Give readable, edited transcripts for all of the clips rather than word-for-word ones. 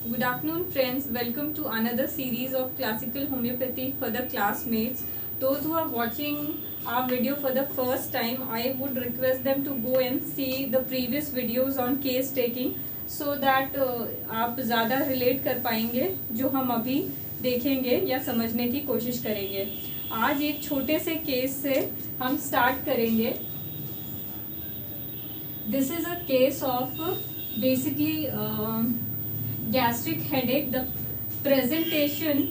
Good afternoon, friends. Welcome to another series of classical homeopathy for the classmates. Those who are watching our video for the first time, I would request them to go and see the previous videos on case taking so that आप ज़्यादा relate कर पाएंगे जो हम अभी देखेंगे या समझने की कोशिश करेंगे. आज एक छोटे से केस से हम स्टार्ट करेंगे. This is a case of basically gastric headache. The presentation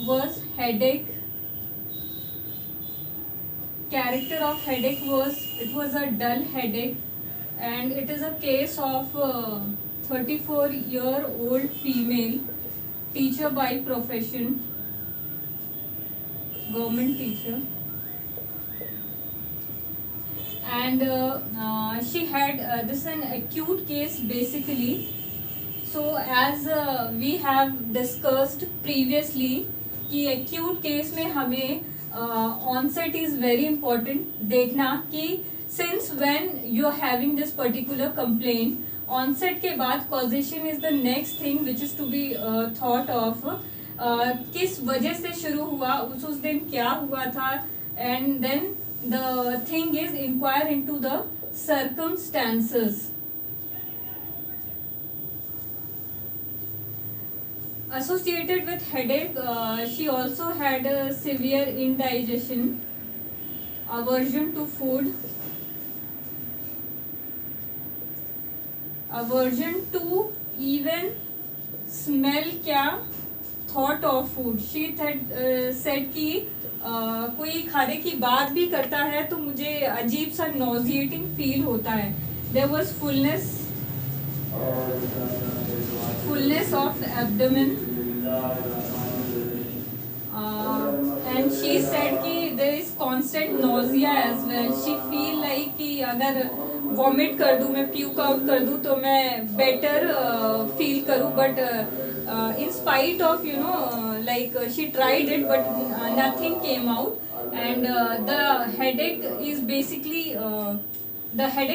was headache. Character of headache was a dull headache, and it is a case of 34-year-old female, teacher by profession, government teacher. And she had this is an acute case basically. So as we have discussed previously कि acute case में हमें onset is very important देखना कि since when you are having this particular complaint, onset के बाद causation is the next thing which is to be thought of. किस वजह से शुरू हुआ, उस दिन क्या हुआ था, and then the thing is inquire into the circumstances. Associated with headache, she also had a severe indigestion, aversion to food, aversion to even smell क्या, thought of food. She had said कि कोई खाने की बात भी करता है तो मुझे अजीब सा नॉजिएटिंग फील होता है. There was fullness of abdomen, and she said कि there is constant nausea as well. She feel like कि अगर वॉमिट कर दूँ, मैं प्यूक आउट कर दूँ तो मैं बेटर फील करूँ, but in spite of like she tried it but nothing came out, and the headache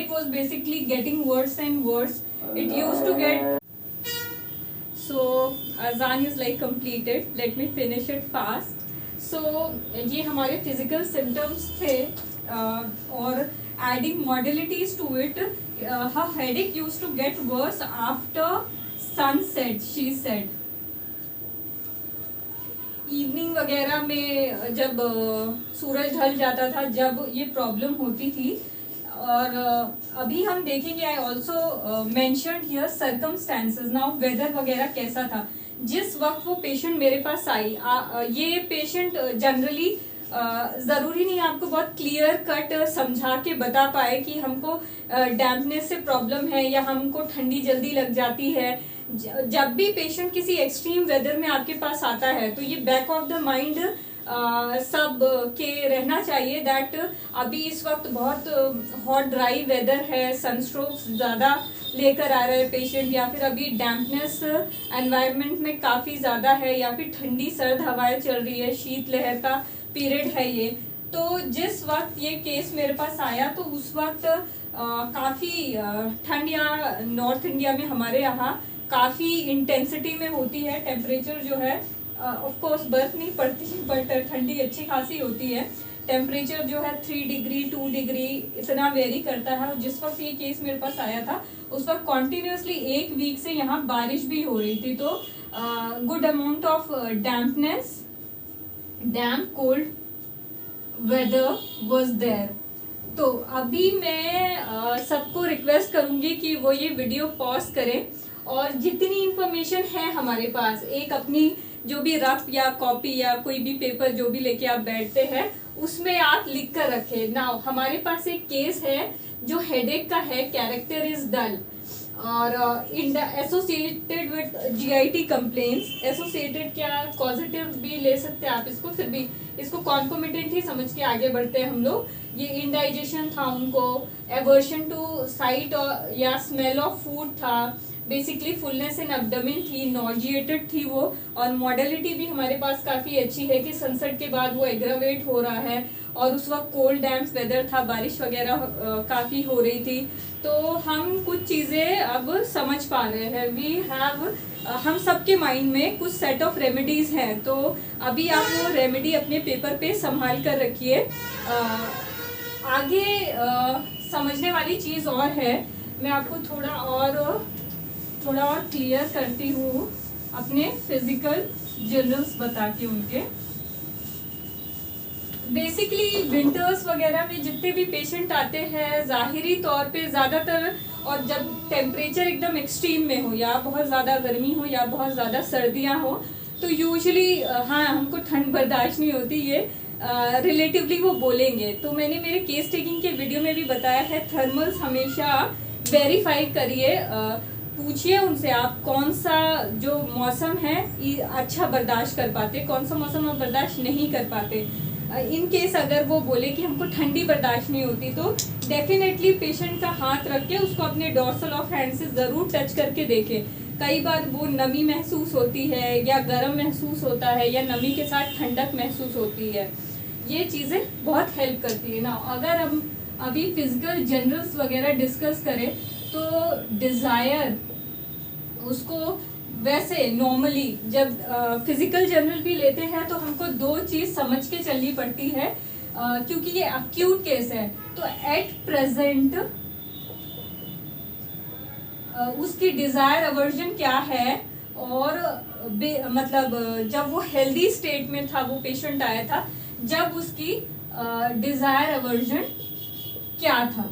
was basically getting worse and worse. It used to get. So azan is like completed, let me finish it fast. So ये हमारे physical symptoms थे, और adding modalities to it, her headache used to get worse after sunset. She said evening वगैरह में जब सूरज ढल जाता था, जब ये प्रॉब्लम होती थी. और अभी हम देखेंगे, I also mentioned here circumstances. Now weather वगैरह कैसा था जिस वक्त वो पेशेंट मेरे पास आई. ये पेशेंट जनरली ज़रूरी नहीं आपको बहुत क्लियर कट समझा के बता पाए कि हमको डैम्पनेस से प्रॉब्लम है या हमको ठंडी जल्दी लग जाती है. जब भी पेशेंट किसी एक्सट्रीम वेदर में आपके पास आता है तो ये बैक ऑफ द माइंड सब के रहना चाहिए दैट अभी इस वक्त बहुत हॉट ड्राई वेदर है, सनस्ट्रोक्स ज़्यादा लेकर आ रहे हैं पेशेंट, या फिर अभी डैम्पनेस एनवायरनमेंट में काफ़ी ज़्यादा है, या फिर ठंडी सर्द हवाएं चल रही है, शीतलहर का पीरियड है ये. तो जिस वक्त ये केस मेरे पास आया तो उस वक्त काफ़ी ठंड या नॉर्थ इंडिया में हमारे यहाँ काफ़ी इंटेंसिटी में होती है. टेम्परेचर जो है ऑफ कोर्स बर्फ नहीं पड़ती बट ठंडी अच्छी खासी होती है. टेम्परेचर जो है 3 डिग्री 2 डिग्री इतना वेरी करता है. और जिस वक्त ये केस मेरे पास आया था उस वक्त कॉन्टिन्यूसली 1 वीक से यहाँ बारिश भी हो रही थी. तो good amount of dampness, damp cold weather was there. तो अभी मैं सबको रिक्वेस्ट करूँगी कि वो ये वीडियो पॉज करें और जितनी इंफॉर्मेशन है हमारे पास, एक अपनी जो भी रफ या कॉपी या कोई भी पेपर जो भी लेके आप बैठते हैं उसमें आप लिख कर रखें. नाउ हमारे पास एक केस है जो हेडेक का है, कैरेक्टर इज डल, और associated with GIT complaints. Associated क्या पॉजिटिव भी ले सकते हैं आप इसको, फिर भी इसको कॉन्कोमिटेंट ही समझ के आगे बढ़ते हैं हम लोग. ये इंडाइजेशन था उनको, एवर्शन टू साइट या स्मेल ऑफ फूड था, बेसिकली फुलनेस इन एब्डोमेन थी, नॉजिएटेड थी वो, और मॉडलिटी भी हमारे पास काफ़ी अच्छी है कि सनसेट के बाद वो एग्रावेट हो रहा है, और उस वक्त कोल्ड डैम्प वेदर था, बारिश वगैरह काफ़ी हो रही थी. तो हम कुछ चीज़ें अब समझ पा रहे हैं। वी हैव, हम सबके माइंड में कुछ सेट ऑफ रेमेडीज हैं, तो अभी आप वो रेमेडी अपने पेपर पे संभाल कर रखिए। आगे समझने वाली चीज़ और है, मैं आपको थोड़ा और क्लियर करती हूँ अपने फिजिकल जर्नल्स बता के उनके। बेसिकली विंटर्स वगैरह में जितने भी पेशेंट आते हैं, ज़ाहिरी तौर पे ज़्यादातर, और जब टेम्परेचर एकदम एक्सट्रीम में हो, या बहुत ज़्यादा गर्मी हो या बहुत ज़्यादा सर्दियाँ हो, तो यूजुअली हाँ हमको ठंड बर्दाश्त नहीं होती, ये रिलेटिवली वो बोलेंगे। तो मैंने मेरे केस टेकिंग के वीडियो में भी बताया है, थर्मल्स हमेशा वेरीफाई करिए, पूछिए उनसे आप कौन सा जो मौसम है अच्छा बर्दाश्त कर पाते, कौन सा मौसम आप बर्दाश्त नहीं कर पाते। इन केस अगर वो बोले कि हमको ठंडी बर्दाश्त नहीं होती, तो डेफिनेटली पेशेंट का हाथ रख के उसको अपने डॉर्सल ऑफ हैंड से ज़रूर टच करके देखें। कई बार वो नमी महसूस होती है या गर्म महसूस होता है, या नमी के साथ ठंडक महसूस होती है, ये चीज़ें बहुत हेल्प करती है ना। अगर हम अभी फिजिकल जनरल्स वगैरह डिस्कस करें, तो डिज़ायर उसको वैसे नॉर्मली जब फिजिकल जनरल भी लेते हैं तो हमको दो चीज़ समझ के चलनी पड़ती है, क्योंकि ये अक्यूट केस है। तो एट प्रेजेंट उसकी डिज़ायर अवर्जन क्या है, और मतलब जब वो हेल्दी स्टेट में था, वो पेशेंट आया था, जब उसकी डिज़ायर अवर्जन क्या था,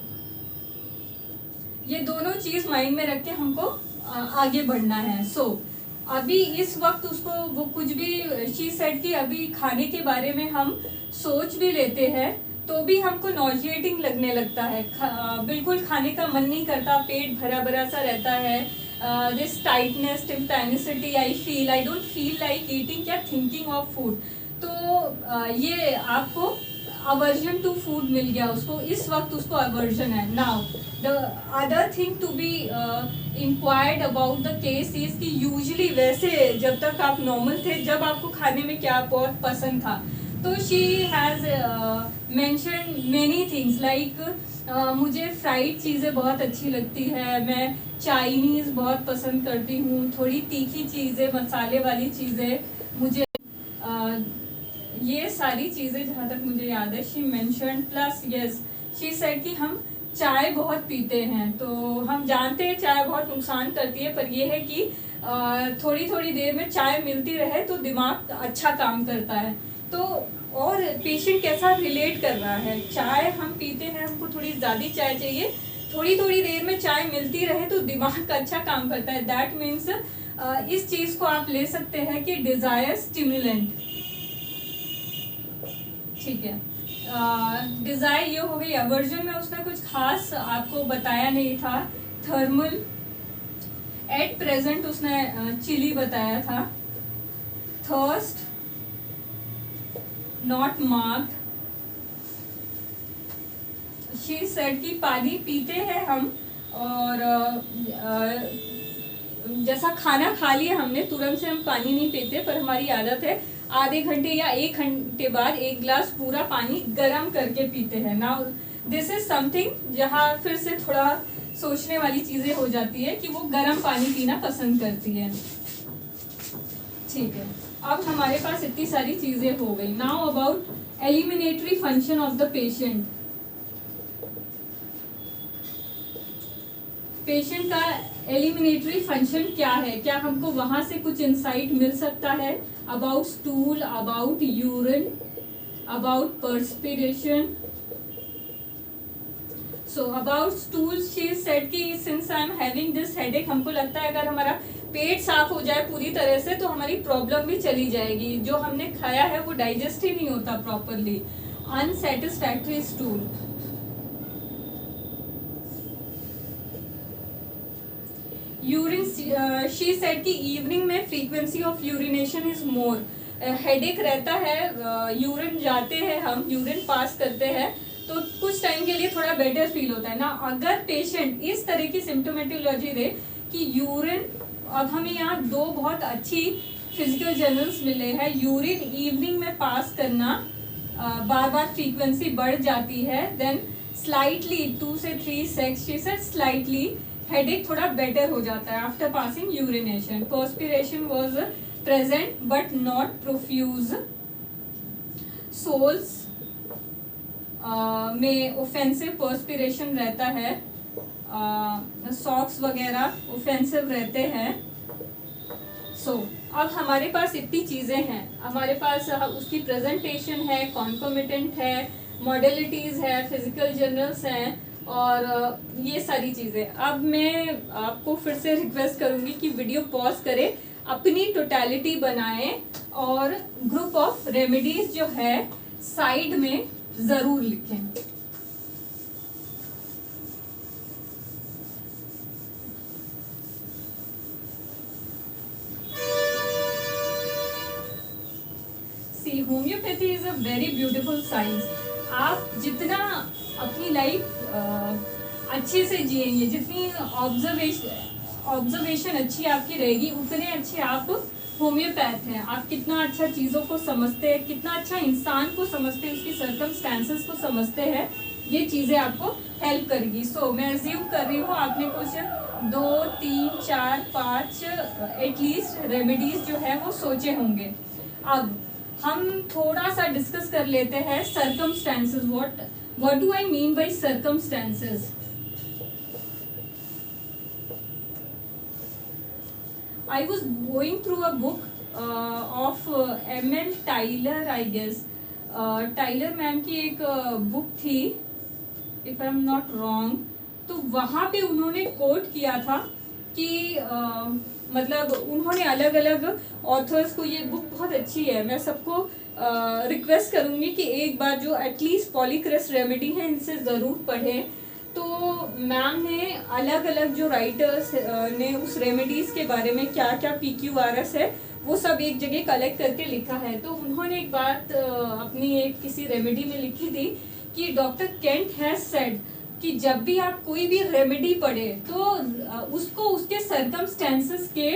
ये दोनों चीज़ माइंड में रख के हमको आगे बढ़ना है। अभी इस वक्त उसको वो कुछ भी शी सेड कि अभी खाने के बारे में हम सोच भी लेते हैं तो भी हमको नॉजिएटिंग लगने लगता है, बिल्कुल खाने का मन नहीं करता, पेट भरा भरा सा रहता है, this tightness, tympanicity I don't feel like eating या थिंकिंग ऑफ फूड। तो ये आपको अवर्जन टू फूड मिल गया उसको, इस वक्त उसको अवर्जन है। Now the other thing to be inquired about the case is कि यूजुअली वैसे जब तक आप नॉर्मल थे, जब आपको खाने में क्या बहुत पसंद था, तो she has mention many things like मुझे फ्राइड चीज़ें बहुत अच्छी लगती है, मैं चाइनीज़ बहुत पसंद करती हूँ, थोड़ी तीखी चीज़ें, मसाले वाली चीज़ें मुझे, ये सारी चीज़ें जहाँ तक मुझे याद है she mention. Plus yes, she said कि हम चाय बहुत पीते हैं, तो हम जानते हैं चाय बहुत नुकसान करती है, पर यह है कि थोड़ी थोड़ी देर में चाय मिलती रहे तो दिमाग अच्छा काम करता है। तो और पेशेंट कैसा रिलेट कर रहा है, चाय हम पीते हैं, हमको थोड़ी ज़्यादा चाय चाहिए, थोड़ी थोड़ी देर में चाय मिलती रहे तो दिमाग अच्छा काम करता है। दैट मीन्स इस चीज़ को आप ले सकते हैं कि डिज़ायर स्टिमुलेंट, ठीक है। डिज़ायर ये हो गई। अवर्जन में उसने कुछ खास आपको बताया नहीं था। थर्मल, एट प्रेजेंट उसने चिली बताया था। Thirst not marked, she said कि पानी पीते हैं हम, और जैसा खाना खा लिया हमने तुरंत से हम पानी नहीं पीते, पर हमारी आदत है आधे घंटे या 1 घंटे बाद 1 गिलास पूरा पानी गर्म करके पीते हैं। नाउ दिस इज समथिंग जहाँ फिर से थोड़ा सोचने वाली चीज़ें हो जाती है कि वो गर्म पानी पीना पसंद करती है, ठीक है। अब हमारे पास इतनी सारी चीज़ें हो गई। Now about एलिमिनेटरी function of the patient. Patient का एलिमिनेटरी फंक्शन क्या है, क्या हमको वहां से कुछ इंसाइट मिल सकता है about stool, about urine, about perspiration. So about stool she said कि since I am having this headache, हमको लगता है अगर हमारा पेट साफ हो जाए पूरी तरह से तो हमारी प्रॉब्लम भी चली जाएगी, जो हमने खाया है वो डाइजेस्ट ही नहीं होता properly. Unsatisfactory stool. Urine, she said कि इवनिंग में frequency of urination is more. Headache रहता है, यूरिन जाते हैं हम, यूरिन पास करते हैं तो कुछ टाइम के लिए थोड़ा बेटर फील होता है ना। अगर पेशेंट इस तरह की सिम्टोमेटोलॉजी दे कि यूरिन, अब हमें यहाँ 2 बहुत अच्छी फिजिकल जर्नल्स मिले हैं, यूरिन इवनिंग में पास करना, बार बार फ्रीक्वेंसी बढ़ जाती है, देन स्लाइटली 2 से 3 secs, she said slightly headache थोड़ा बेटर हो जाता है after passing urination. Perspiration was present but not profuse. Soles में ऑफेंसिव पर्सपिरेशन रहता है. सॉक्स वगैरह ऑफेंसिव रहते हैं. अब हमारे पास इतनी चीज़ें हैं, हमारे पास उसकी प्रेजेंटेशन है, कॉन्कोमिटेंट है, मॉडलिटीज़ है, फिजिकल जर्नल्स हैं और ये सारी चीज़ें. अब मैं आपको फिर से रिक्वेस्ट करूँगी कि वीडियो पॉज करें, अपनी टोटलिटी बनाएं और ग्रुप ऑफ रेमेडीज जो है साइड में ज़रूर लिखें. Homeopathy is a very beautiful science. आप जितना अपनी लाइफ अच्छे से जिएंगे, जितनी ऑब्जर्वेशन अच्छी आपकी रहेगी, उतने अच्छे आप होम्योपैथ हैं. आप कितना अच्छा चीज़ों को समझते हैं, कितना अच्छा इंसान को समझते हैं, उसकी सर्कमस्टेंसेस को समझते हैं, ये चीज़ें आपको हेल्प करेगी. मैं एज्यूम कर रही हूँ आपने कुछ 2, 3, 4, 5 एटलीस्ट रेमेडीज जो है वो सोचे होंगे. अब हम थोड़ा सा डिस्कस कर लेते हैं circumstances. What do I mean by circumstances? I was going through a book of M.L. Tyler, I guess. Tyler ma'am की एक बुक थी, if I am not wrong. तो वहाँ पे उन्होंने कोट किया था कि मतलब उन्होंने अलग अलग ऑथर्स को, ये बुक बहुत अच्छी है, मैं सबको रिक्वेस्ट करूँगी कि एक बार जो एटलीस्ट पॉलीक्रेस्ट रेमेडी है इनसे ज़रूर पढ़ें. तो मैम ने अलग अलग जो राइटर्स ने उस रेमेडीज़ के बारे में क्या क्या PQRS है वो सब एक जगह कलेक्ट करके लिखा है. तो उन्होंने एक बात अपनी एक किसी रेमेडी में लिखी थी कि डॉक्टर केंट हैज सेड कि जब भी आप कोई भी रेमेडी पढ़े तो उसको उसके सर्कमस्टेंसेस के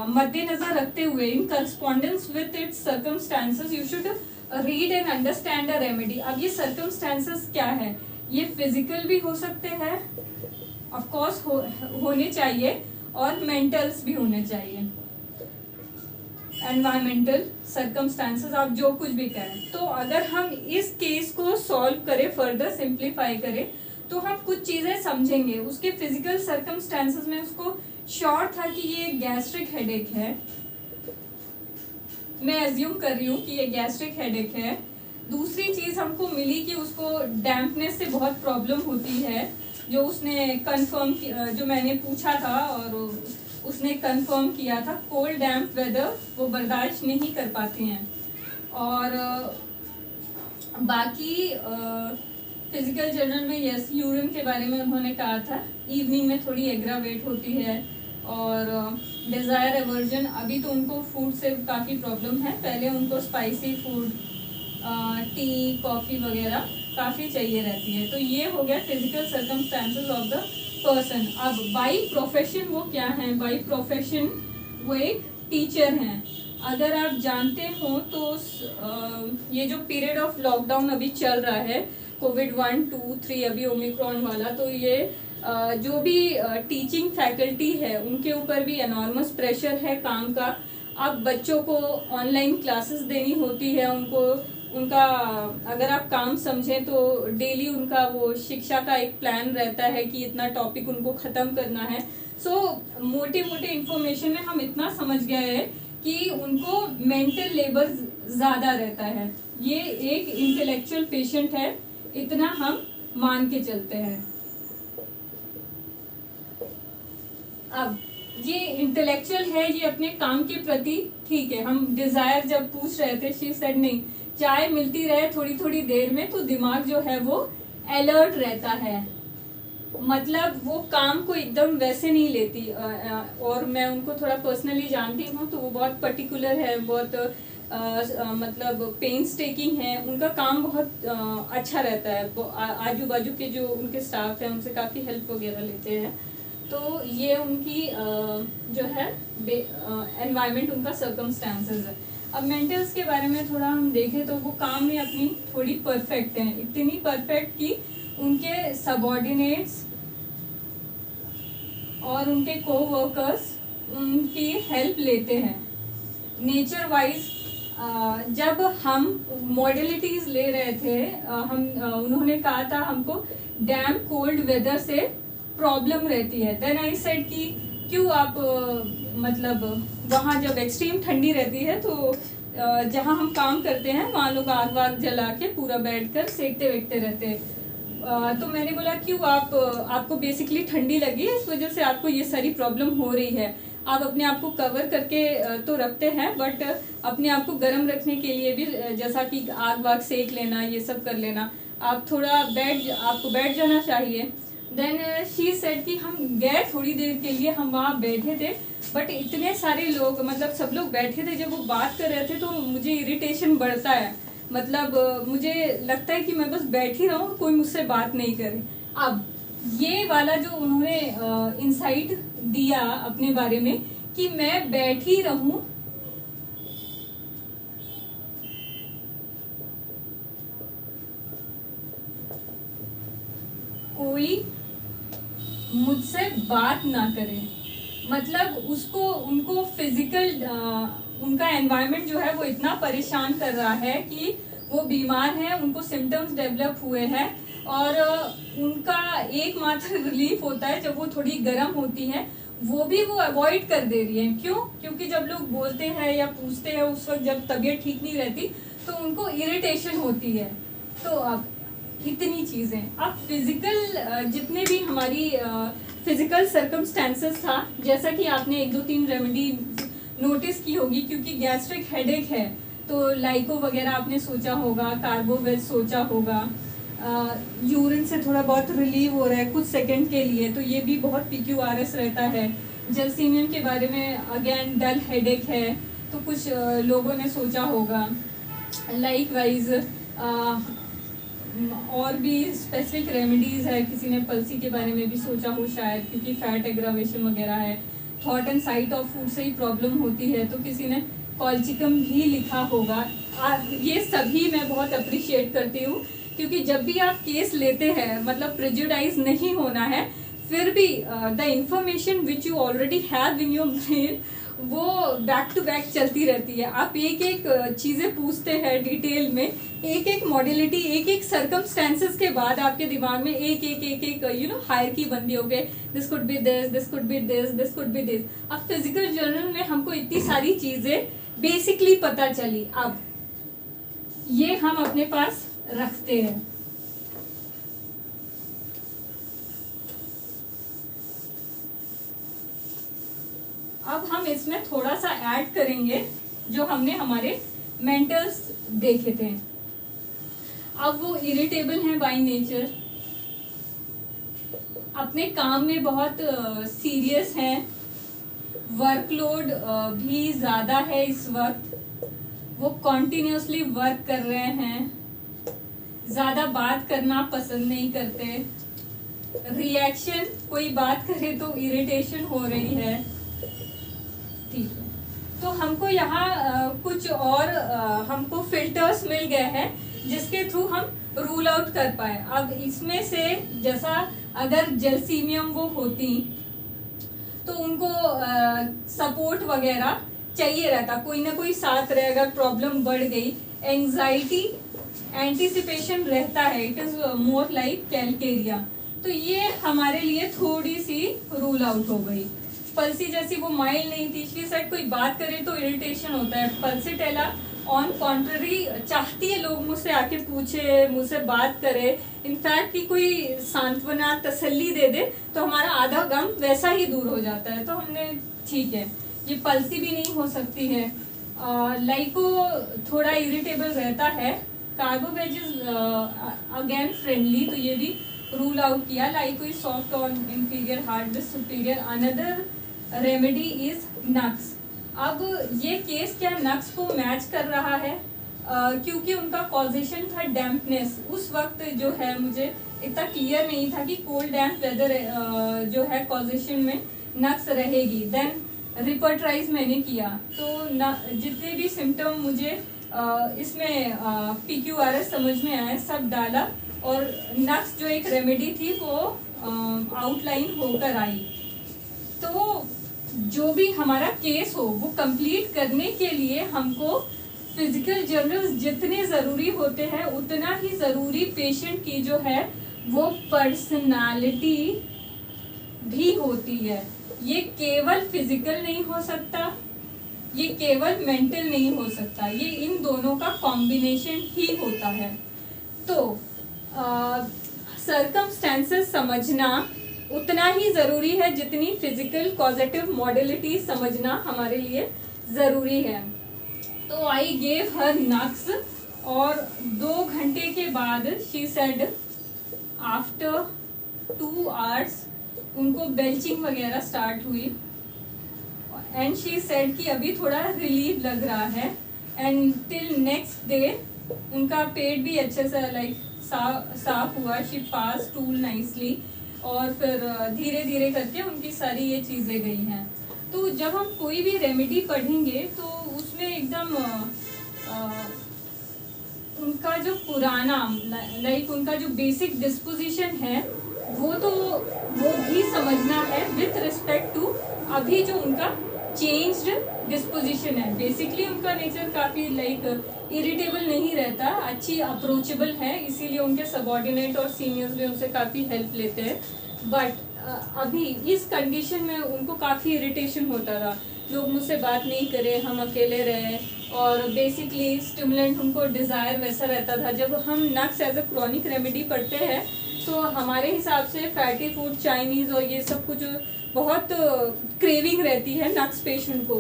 मद्देनजर रखते हुए, in correspondence with its circumstances, you should read and understand a remedy. अब ये सर्कमस्टेंसेस क्या है? ये फिजिकल भी हो सकते हैं, ऑफ कोर्स होने चाहिए, और मेंटल्स भी होने चाहिए. एनवायरमेंटल सर्कमस्टांसेस, आप जो कुछ भी करें. तो अगर हम इस केस को सॉल्व करें, फर्दर सिंप्लीफाई करें, तो हम कुछ चीज़ें समझेंगे. उसके फिजिकल सर्कमस्टांसेस में उसको श्योर था कि ये गैस्ट्रिक हेडेक है. मैं एज्यूम कर रही हूँ कि ये गैस्ट्रिक हेडेक है. दूसरी चीज़ हमको मिली कि उसको डैम्पनेस से बहुत प्रॉब्लम होती है, जो उसने कंफर्म, जो मैंने पूछा था और उसने कंफर्म किया था. कोल्ड डैम्प वेदर वो बर्दाश्त नहीं कर पाते हैं. और बाकी फिजिकल जर्नल में यस, यूरिन के बारे में उन्होंने कहा था, इवनिंग में थोड़ी एग्रावेट होती है. और डिज़ायर एवर्जन, अभी तो उनको फूड से काफ़ी प्रॉब्लम है, पहले उनको स्पाइसी फूड, टी, कॉफ़ी वगैरह काफ़ी चाहिए रहती है. तो ये हो गया physical circumstances of the person. अब बाई प्रोफेशन वो क्या है? बाई प्रोफेशन वो एक टीचर हैं. अगर आप जानते हो तो ये जो पीरियड ऑफ लॉकडाउन अभी चल रहा है, कोविड 1, 2, 3, अभी ओमिक्रॉन वाला, तो ये जो भी टीचिंग फैकल्टी है उनके ऊपर भी एनॉर्मस प्रेशर है काम का. अब बच्चों को ऑनलाइन क्लासेस देनी होती है, उनका अगर आप काम समझें तो डेली उनका वो शिक्षा का एक प्लान रहता है कि इतना टॉपिक उनको ख़त्म करना है. मोटे मोटे इन्फॉर्मेशन में हम इतना समझ गए हैं कि उनको मेंटल लेबर ज़्यादा रहता है. ये एक इंटेलेक्चुअल पेशेंट है, इतना हम मान के चलते हैं. अब ये इंटेलेक्चुअल है, ये अपने काम के प्रति ठीक है. हम डिज़ायर जब पूछ रहे थे, शी सेड नहीं, चाय मिलती रहे थोड़ी थोड़ी देर में तो दिमाग जो है वो अलर्ट रहता है. मतलब वो काम को एकदम वैसे नहीं लेती. और मैं उनको थोड़ा पर्सनली जानती हूँ, तो वो बहुत पर्टिकुलर है, बहुत मतलब पेन्स टेकिंग है. उनका काम बहुत अच्छा रहता है. आजू बाजू के जो उनके स्टाफ हैं उनसे काफ़ी हेल्प वगैरह लेते हैं. तो ये उनकी जो है एनवायरनमेंट, उनका सर्कमस्टांसेस है. अब मेंटल्स के बारे में थोड़ा हम देखें तो वो काम में अपनी थोड़ी परफेक्ट हैं, इतनी परफेक्ट कि उनके सबऑर्डिनेट्स और उनके कोवर्कर्स उनकी हेल्प लेते हैं। नेचर वाइज जब हम मॉडलिटीज ले रहे थे, उन्होंने कहा था हमको डैम कोल्ड वेदर से प्रॉब्लम रहती है। देन आई सेड कि क्यों आप मतलब वहाँ जब एक्सट्रीम ठंडी रहती है तो जहाँ हम काम करते हैं वहाँ लोग आग वाग जला के पूरा बैठकर सेकते वेकते रहते हैं। तो मैंने बोला क्यों आपको बेसिकली ठंडी लगी है, इस वजह से आपको ये सारी प्रॉब्लम हो रही है। आप अपने आप को कवर करके तो रखते हैं, बट अपने आप को गर्म रखने के लिए भी जैसा कि आग वाग सेक लेना, ये सब कर लेना, आप थोड़ा आपको बैठ जाना चाहिए। देन शी सेड कि हम गए थोड़ी देर के लिए, हम वहाँ बैठे थे, बट इतने सारे लोग मतलब सब लोग बैठे थे, जब वो बात कर रहे थे तो मुझे इरिटेशन बढ़ता है। मतलब मुझे लगता है कि मैं बस बैठी रहूँ, कोई मुझसे बात नहीं करे। अब ये वाला जो उन्होंने इंसाइट दिया अपने बारे में कि मैं बैठी रहूं, कोई मुझसे बात ना करे, मतलब उनको फिजिकल उनका एनवायरनमेंट जो है वो इतना परेशान कर रहा है कि वो बीमार हैं, उनको सिम्टम्स डेवलप हुए हैं, और उनका एकमात्र रिलीफ होता है जब वो थोड़ी गर्म होती है, वो भी वो अवॉइड कर दे रही है। क्यों? क्योंकि जब लोग बोलते हैं या पूछते हैं उस वक्त जब तबीयत ठीक नहीं रहती तो उनको इरिटेशन होती है। तो अब इतनी चीज़ें, अब फिजिकल जितने भी हमारी फिजिकल सर्कमस्टेंसेस था, जैसा कि आपने 1-2-3 रेमेडी नोटिस की होगी, क्योंकि गैस्ट्रिक हेडेक है तो लाइको वगैरह आपने सोचा होगा, कार्बोवेज सोचा होगा, यूरिन से थोड़ा बहुत रिलीव हो रहा है कुछ सेकंड के लिए, तो ये भी बहुत PQRS रहता है। जलसीमियम के बारे में अगेन डल हेडेक है तो कुछ लोगों ने सोचा होगा। लाइक वाइज और भी स्पेसिफिक रेमेडीज़ है, किसी ने पल्सी के बारे में भी सोचा हो शायद, क्योंकि फैट एग्रावेशन वगैरह है। Thought and site of food से ही प्रॉब्लम होती है तो किसी ने कॉल्चिकम भी लिखा होगा। ये सभी मैं बहुत अप्रिशिएट करती हूँ, क्योंकि जब भी आप केस लेते हैं मतलब प्रेजुडाइज नहीं होना है, फिर भी the information which you already have in your brain वो बैक टू बैक चलती रहती है। आप एक एक चीज़ें पूछते हैं डिटेल में, एक एक मॉडलिटी, एक एक सर्कमस्टेंसेस के बाद आपके दिमाग में एक एक हायरकी बनती हो गई, this could be this, this could be this, this could be this. अब फिजिकल जर्नल में हमको इतनी सारी चीज़ें बेसिकली पता चली, अब ये हम अपने पास रखते हैं। अब हम इसमें थोड़ा सा ऐड करेंगे जो हमने हमारे मेंटल्स देखे थे। अब वो इरिटेबल हैं बाय नेचर, अपने काम में बहुत सीरियस हैं, वर्कलोड भी ज़्यादा है इस वक्त, वो कॉन्टिन्यूसली वर्क कर रहे हैं, ज़्यादा बात करना पसंद नहीं करते, रिएक्शन कोई बात करे तो इरिटेशन हो रही है। ठीक है, तो हमको यहाँ कुछ और हमको फिल्टर्स मिल गए हैं जिसके थ्रू हम रूल आउट कर पाए। अब इसमें से जैसा अगर जलसीमियम वो होती तो उनको सपोर्ट वगैरह चाहिए रहता, कोई ना कोई साथ रहे अगर प्रॉब्लम बढ़ गई। एंजाइटी एंटिसिपेशन रहता है, it is more like Calcarea, तो ये हमारे लिए थोड़ी सी रूल आउट हो गई। पल्सी जैसी वो माइल्ड नहीं थी, शी सेड कोई बात करे तो इरिटेशन होता है। पल्सीटेला ऑन कॉन्ट्ररी चाहती है लोग मुझसे आके पूछे, मुझसे बात करे, इनफैक्ट कि कोई सांत्वना तसल्ली दे दे तो हमारा आधा गम वैसा ही दूर हो जाता है। तो हमने ठीक है, ये पल्सी भी नहीं हो सकती है। लाइको थोड़ा इरिटेबल रहता है। कार्बोवेजेस अगेन फ्रेंडली, तो ये भी रूल आउट किया। Lyco is soft on inferior, hard with superior. Another remedy is Nux. अब ये केस क्या नक्स को मैच कर रहा है क्योंकि उनका कॉजेशन था डैम्पनेस। उस वक्त जो है मुझे इतना क्लियर नहीं था कि कोल्ड डैम्प वेदर जो है कॉजेशन में नक्स रहेगी। देन रिपर्ट्राइज मैंने किया तो जितने भी सिम्टम मुझे इसमें PQRS समझ में आया सब डाला और नक्स जो एक रेमेडी थी वो आउटलाइन होकर आई। तो जो भी हमारा केस हो वो कंप्लीट करने के लिए हमको फिजिकल जर्नल्स जितने ज़रूरी होते हैं उतना ही ज़रूरी पेशेंट की जो है वो पर्सनालिटी भी होती है। ये केवल फिजिकल नहीं हो सकता, ये केवल मेंटल नहीं हो सकता, ये इन दोनों का कॉम्बिनेशन ही होता है। तो सर्कमस्टेंसेस समझना उतना ही ज़रूरी है जितनी फिजिकल कॉजेटिव मॉडलिटी समझना हमारे लिए ज़रूरी है। तो आई गेव हर नक्स और 2 घंटे के बाद शी सेड आफ्टर 2 आवर्स उनको बेल्चिंग वगैरह स्टार्ट हुई एंड शी सेड कि अभी थोड़ा रिलीफ लग रहा है एंड टिल नेक्स्ट डे उनका पेट भी अच्छे से लाइक साफ हुआ। शी पास टूल नाइसली और फिर धीरे धीरे करके उनकी सारी ये चीज़ें गई हैं। तो जब हम कोई भी रेमेडी पढ़ेंगे तो उसमें एकदम उनका जो पुराना लाइक उनका जो बेसिक डिस्पोजिशन है वो भी समझना है विथ रिस्पेक्ट टू अभी जो उनका चेंज्ड डिस्पोजिशन है। बेसिकली उनका नेचर काफ़ी लाइक इरिटेबल नहीं रहता, अच्छी अप्रोचेबल है, इसीलिए उनके सबॉर्डिनेट और सीनियर्स भी उनसे काफ़ी हेल्प लेते हैं। बट अभी इस कंडीशन में उनको काफ़ी इरिटेशन होता था, लोग मुझसे बात नहीं करें, हम अकेले रहे और बेसिकली स्टिमुलेंट उनको डिज़ायर वैसा रहता था। जब हम नक्स एज अ क्रॉनिक रेमेडी पढ़ते हैं तो हमारे हिसाब से फैटी फूड, चाइनीज़ और ये सब कुछ बहुत क्रेविंग रहती है नक्स पेशेंट को,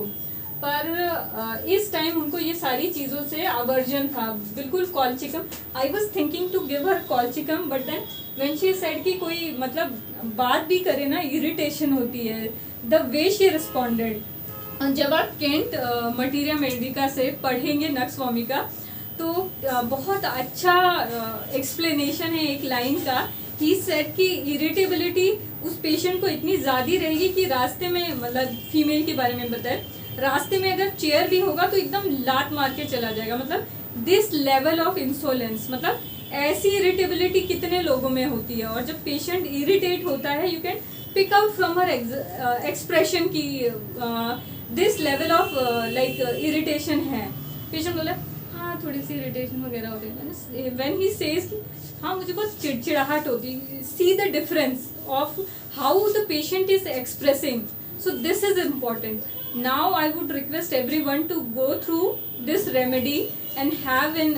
पर इस टाइम उनको ये सारी चीज़ों से आवर्जन था, बिल्कुल colchicum. I was thinking to give her colchicum but then when she said कि कोई मतलब बात भी करे ना इरिटेशन होती है, द वे शी रिस्पॉन्डेड। जब आप केंट मटीरिया मेडिका से पढ़ेंगे नक्स वॉमिका तो बहुत अच्छा एक्सप्लेनेशन है एक लाइन का। ही सेड कि इरिटेबिलिटी उस पेशेंट को इतनी ज़्यादा रहेगी कि रास्ते में, मतलब फीमेल के बारे में बताए, रास्ते में अगर चेयर भी होगा तो एकदम लात मार के चला जाएगा। मतलब दिस लेवल ऑफ इंसोलेंस, मतलब ऐसी इरिटेबिलिटी कितने लोगों में होती है। और जब पेशेंट इरिटेट होता है you can pick out from her expression की this level of like irritation है। पेशेंट बोला हाँ थोड़ी सी इरिटेशन वगैरह होती है, व्हेन ही सेज हाँ मुझे बहुत चिड़चिड़ाहट होती है, see the difference of how the patient is expressing. So this is important. Now I would request everyone to go through this remedy and have an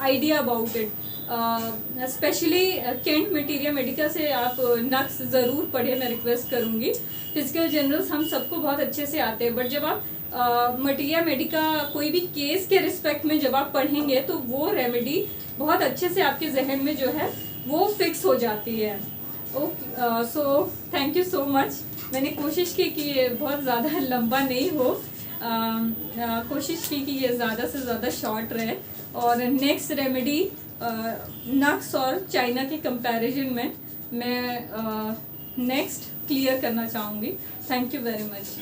idea about it. Especially Kent Materia Medica से आप नक्स ज़रूर पढ़े, मैं request करूँगी। Physical generals हम सबको बहुत अच्छे से आते हैं, बट जब आप मटीरिया मेडिका कोई भी केस के रिस्पेक्ट में जब आप पढ़ेंगे तो वो रेमेडी बहुत अच्छे से आपके जहन में जो है वो फिक्स हो जाती है। Okay, so thank you so much. मैंने कोशिश की कि ये बहुत ज़्यादा लंबा नहीं हो, कोशिश की कि ये ज़्यादा से ज़्यादा शॉर्ट रहे। और नेक्स्ट रेमेडी नक्स और चाइना के कंपैरिजन में मैं नेक्स्ट क्लियर करना चाहूँगी। Thank you very much.